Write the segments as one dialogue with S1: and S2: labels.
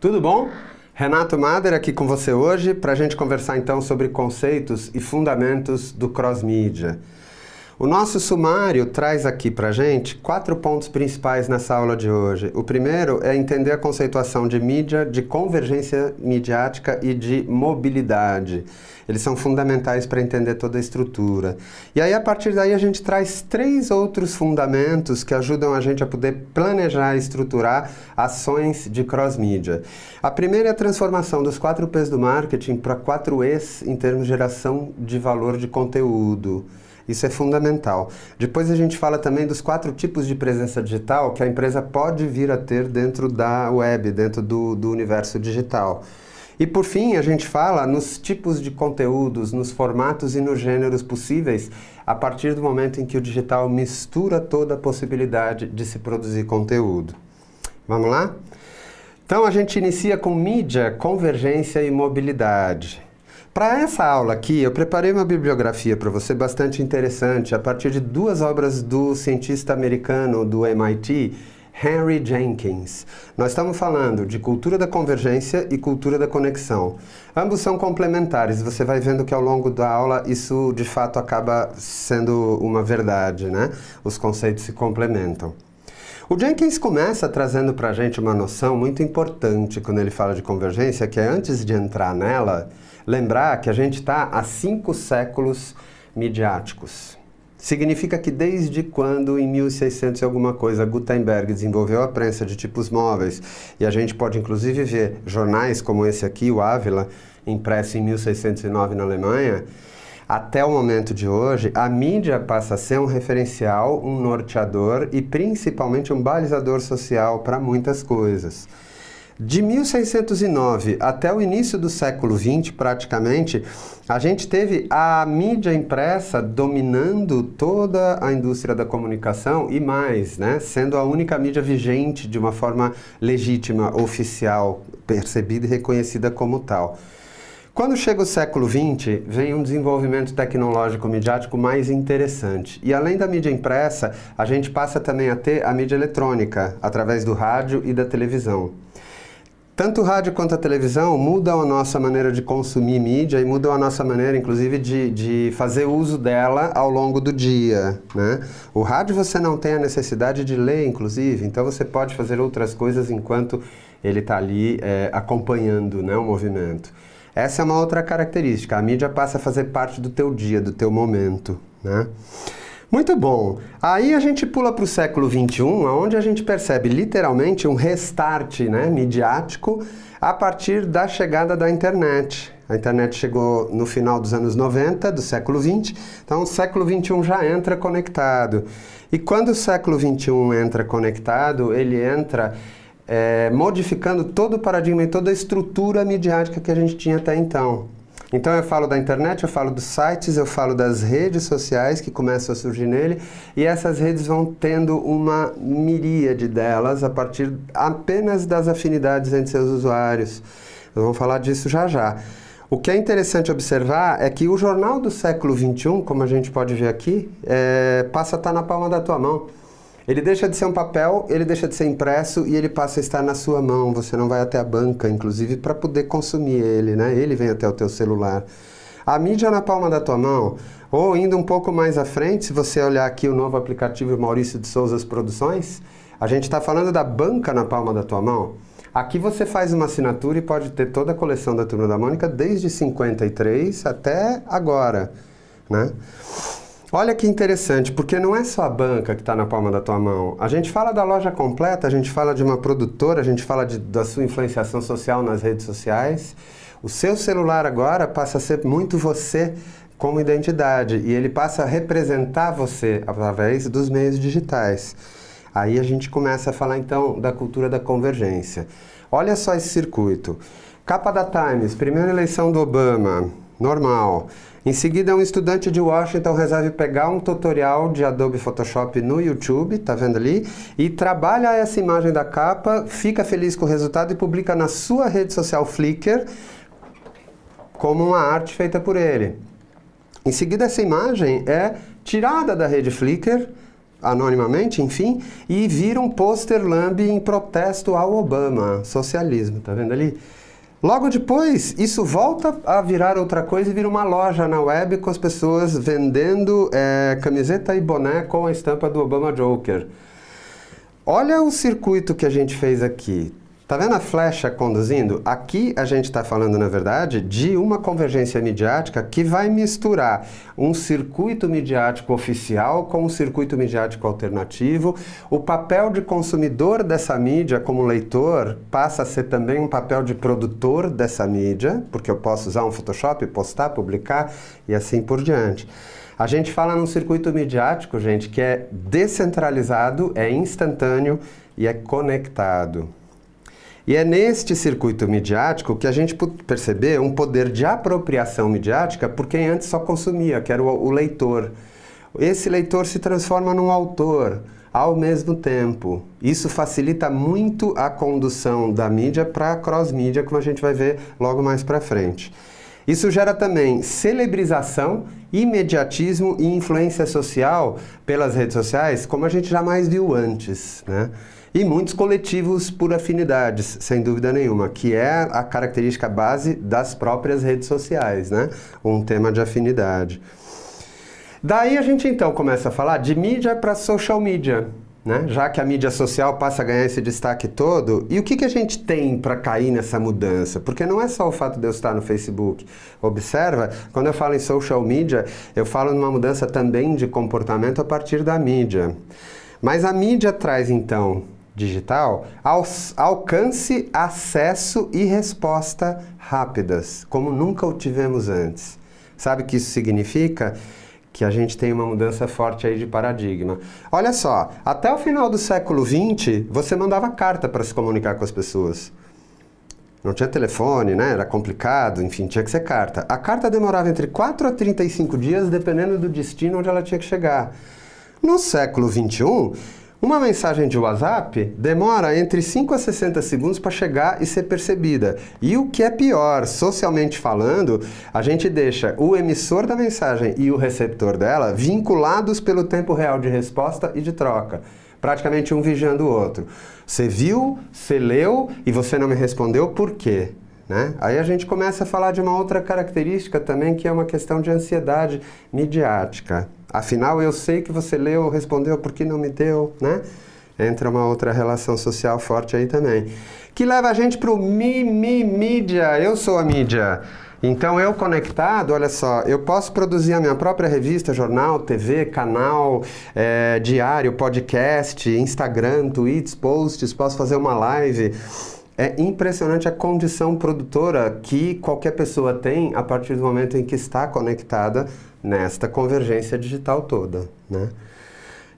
S1: Tudo bom? Renato Mader aqui com você hoje para a gente conversar então sobre conceitos e fundamentos do cross-mídia. O nosso sumário traz aqui para a gente 4 pontos principais nessa aula de hoje. O primeiro é entender a conceituação de mídia, de convergência midiática e de mobilidade. Eles são fundamentais para entender toda a estrutura. E aí, a partir daí, a gente traz 3 outros fundamentos que ajudam a gente a poder planejar e estruturar ações de cross-mídia. A primeira é a transformação dos 4 P's do marketing para 4 E's em termos de geração de valor de conteúdo. Isso é fundamental. Depois a gente fala também dos 4 tipos de presença digital que a empresa pode vir a ter dentro da web, dentro do universo digital. E por fim, a gente fala nos tipos de conteúdos, nos formatos e nos gêneros possíveis, a partir do momento em que o digital mistura toda a possibilidade de se produzir conteúdo. Vamos lá? Então a gente inicia com mídia, convergência e mobilidade. Para essa aula aqui, eu preparei uma bibliografia para você bastante interessante, a partir de 2 obras do cientista americano do MIT, Henry Jenkins. Nós estamos falando de cultura da convergência e cultura da conexão. Ambos são complementares, você vai vendo que ao longo da aula isso de fato acaba sendo uma verdade, né? Os conceitos se complementam. O Jenkins começa trazendo para a gente uma noção muito importante quando ele fala de convergência, que é antes de entrar nela, lembrar que a gente está há 5 séculos midiáticos. Significa que desde quando, em 1600 e alguma coisa, Gutenberg desenvolveu a prensa de tipos móveis, e a gente pode inclusive ver jornais como esse aqui, o Ávila, impresso em 1609 na Alemanha, até o momento de hoje, a mídia passa a ser um referencial, um norteador e principalmente um balizador social para muitas coisas. De 1609 até o início do século XX, praticamente, a gente teve a mídia impressa dominando toda a indústria da comunicação e mais, né, sendo a única mídia vigente de uma forma legítima, oficial, percebida e reconhecida como tal. Quando chega o século XX, vem um desenvolvimento tecnológico midiático mais interessante. E além da mídia impressa, a gente passa também a ter a mídia eletrônica, através do rádio e da televisão. Tanto o rádio quanto a televisão mudam a nossa maneira de consumir mídia e mudam a nossa maneira, inclusive, de fazer uso dela ao longo do dia, né? O rádio você não tem a necessidade de ler, inclusive, então você pode fazer outras coisas enquanto ele está ali acompanhando, né, o movimento. Essa é uma outra característica, a mídia passa a fazer parte do teu dia, do teu momento, né? Muito bom. Aí a gente pula para o século XXI, onde a gente percebe literalmente um restart, né, midiático a partir da chegada da internet. A internet chegou no final dos anos 90 do século XX, então o século XXI já entra conectado. E quando o século XXI entra conectado, ele entra modificando todo o paradigma e toda a estrutura midiática que a gente tinha até então. Então eu falo da internet, eu falo dos sites, eu falo das redes sociais que começam a surgir nele, e essas redes vão tendo uma miríade delas a partir apenas das afinidades entre seus usuários. Nós vamos falar disso já já. O que é interessante observar é que o jornal do século XXI, como a gente pode ver aqui, passa a estar na palma da tua mão. Ele deixa de ser um papel, ele deixa de ser impresso e ele passa a estar na sua mão. Você não vai até a banca, inclusive, para poder consumir ele, né? Ele vem até o teu celular. A mídia na palma da tua mão, ou indo um pouco mais à frente, se você olhar aqui o novo aplicativo Maurício de Souza Produções, a gente está falando da banca na palma da tua mão. Aqui você faz uma assinatura e pode ter toda a coleção da Turma da Mônica desde 53 até agora, né? Olha que interessante, porque não é só a banca que está na palma da tua mão. A gente fala da loja completa, a gente fala de uma produtora, a gente fala da sua influenciação social nas redes sociais. O seu celular agora passa a ser muito você como identidade e ele passa a representar você através dos meios digitais. Aí a gente começa a falar então da cultura da convergência. Olha só esse circuito. Capa da Times, primeira eleição do Obama, normal. Em seguida, um estudante de Washington resolve pegar um tutorial de Adobe Photoshop no YouTube, tá vendo ali? E trabalha essa imagem da capa, fica feliz com o resultado e publica na sua rede social Flickr como uma arte feita por ele. Em seguida, essa imagem é tirada da rede Flickr, anonimamente, enfim, e vira um pôster lambe em protesto ao Obama, socialismo, tá vendo ali? Logo depois, isso volta a virar outra coisa e vira uma loja na web com as pessoas vendendo camiseta e boné com a estampa do Obama Joker. Olha o circuito que a gente fez aqui. Tá vendo a flecha conduzindo? Aqui a gente está falando, na verdade, de uma convergência midiática que vai misturar um circuito midiático oficial com um circuito midiático alternativo. O papel de consumidor dessa mídia como leitor passa a ser também um papel de produtor dessa mídia, porque eu posso usar um Photoshop, postar, publicar e assim por diante. A gente fala num circuito midiático, gente, que é descentralizado, é instantâneo e é conectado. E é neste circuito midiático que a gente percebe um poder de apropriação midiática por quem antes só consumia, que era o leitor. Esse leitor se transforma num autor ao mesmo tempo. Isso facilita muito a condução da mídia para a cross-mídia, como a gente vai ver logo mais para frente. Isso gera também celebrização, imediatismo e influência social pelas redes sociais, como a gente jamais viu antes, né? E muitos coletivos por afinidades, sem dúvida nenhuma, que é a característica base das próprias redes sociais, né? Um tema de afinidade. Daí a gente então começa a falar de mídia para social media, né? Já que a mídia social passa a ganhar esse destaque todo. E o que a gente tem para cair nessa mudança? Porque não é só o fato de eu estar no Facebook. Observa, quando eu falo em social media, eu falo numa mudança também de comportamento a partir da mídia. Mas a mídia traz então digital, alcance, acesso e resposta rápidas, como nunca o tivemos antes. Sabe o que isso significa? Que a gente tem uma mudança forte aí de paradigma. Olha só, até o final do século XX, você mandava carta para se comunicar com as pessoas. Não tinha telefone, né? Era complicado, enfim, tinha que ser carta. A carta demorava entre 4 a 35 dias, dependendo do destino onde ela tinha que chegar. No século XXI, uma mensagem de WhatsApp demora entre 5 a 60 segundos para chegar e ser percebida. E o que é pior, socialmente falando, a gente deixa o emissor da mensagem e o receptor dela vinculados pelo tempo real de resposta e de troca. Praticamente um vigiando o outro. Você viu, você leu e você não me respondeu, por quê? Né? Aí a gente começa a falar de uma outra característica também, que é uma questão de ansiedade midiática. Afinal, eu sei que você leu, respondeu, por que não me deu, né? Entra uma outra relação social forte aí também. Que leva a gente para o mídia. Eu sou a mídia. Então, eu conectado, olha só, eu posso produzir a minha própria revista, jornal, TV, canal, diário, podcast, Instagram, tweets, posts, posso fazer uma live. É impressionante a condição produtora que qualquer pessoa tem a partir do momento em que está conectada nesta convergência digital toda, né?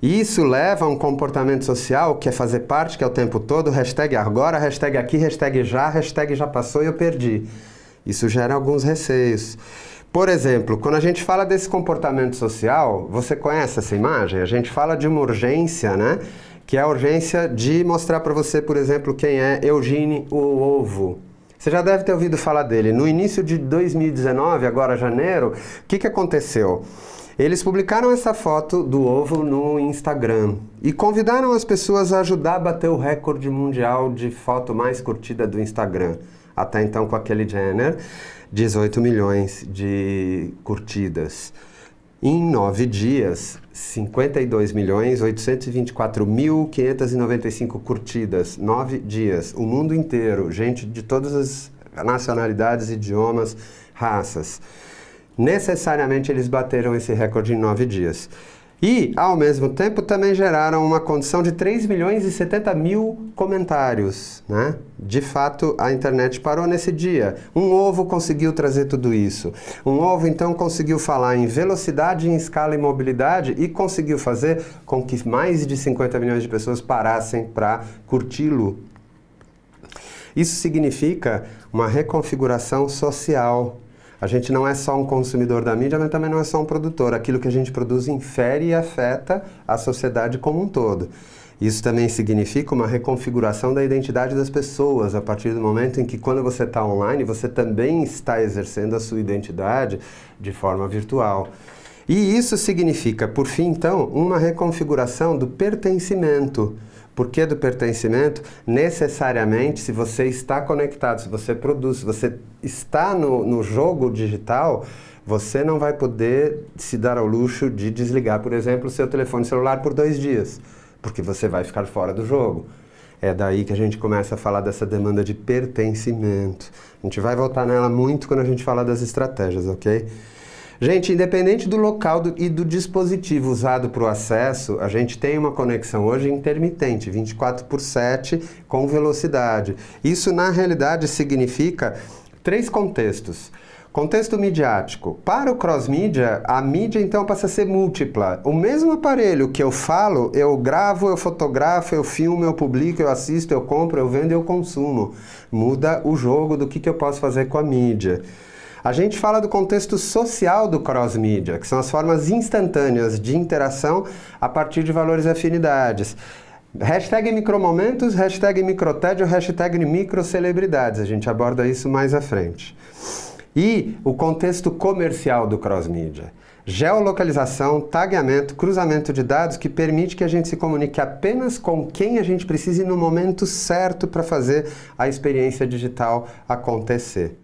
S1: Isso leva a um comportamento social que é fazer parte, que é o tempo todo, hashtag agora, hashtag aqui, hashtag já passou e eu perdi. Isso gera alguns receios. Por exemplo, quando a gente fala desse comportamento social, você conhece essa imagem? A gente fala de uma urgência, né? Que é a urgência de mostrar para você, por exemplo, quem é Eugênio o Ovo. Você já deve ter ouvido falar dele. No início de 2019, agora janeiro, o que aconteceu? Eles publicaram essa foto do ovo no Instagram e convidaram as pessoas a ajudar a bater o recorde mundial de foto mais curtida do Instagram. Até então, com aquele Jenner, 18 milhões de curtidas. Em 9 dias, 52.824.595 curtidas. 9 dias. O mundo inteiro. Gente de todas as nacionalidades, idiomas, raças. Necessariamente eles bateram esse recorde em 9 dias. E, ao mesmo tempo, também geraram uma condição de 3.070.000 comentários, né? De fato, a internet parou nesse dia. Um ovo conseguiu trazer tudo isso. Um ovo, então, conseguiu falar em velocidade, em escala e mobilidade e conseguiu fazer com que mais de 50 milhões de pessoas parassem para curti-lo. Isso significa uma reconfiguração social. A gente não é só um consumidor da mídia, mas também não é só um produtor. Aquilo que a gente produz infere e afeta a sociedade como um todo. Isso também significa uma reconfiguração da identidade das pessoas, a partir do momento em que, quando você está online, você também está exercendo a sua identidade de forma virtual. E isso significa, por fim, então, uma reconfiguração do pertencimento. Por que do pertencimento? Necessariamente, se você está conectado, se você produz, se você está no jogo digital, você não vai poder se dar ao luxo de desligar, por exemplo, o seu telefone celular por 2 dias, porque você vai ficar fora do jogo. É daí que a gente começa a falar dessa demanda de pertencimento. A gente vai voltar nela muito quando a gente falar das estratégias, ok? Gente, independente do local e do dispositivo usado para o acesso, a gente tem uma conexão hoje intermitente, 24/7, com velocidade. Isso, na realidade, significa 3 contextos. Contexto midiático. Para o cross-mídia, a mídia então passa a ser múltipla. O mesmo aparelho que eu falo, eu gravo, eu fotografo, eu filmo, eu publico, eu assisto, eu compro, eu vendo e eu consumo. Muda o jogo do que eu posso fazer com a mídia. A gente fala do contexto social do cross-mídia, que são as formas instantâneas de interação a partir de valores e afinidades. Hashtag micromomentos, hashtag microtédio, hashtag microcelebridades. A gente aborda isso mais à frente. E o contexto comercial do cross-mídia. Geolocalização, tagueamento, cruzamento de dados que permite que a gente se comunique apenas com quem a gente precisa e no momento certo para fazer a experiência digital acontecer.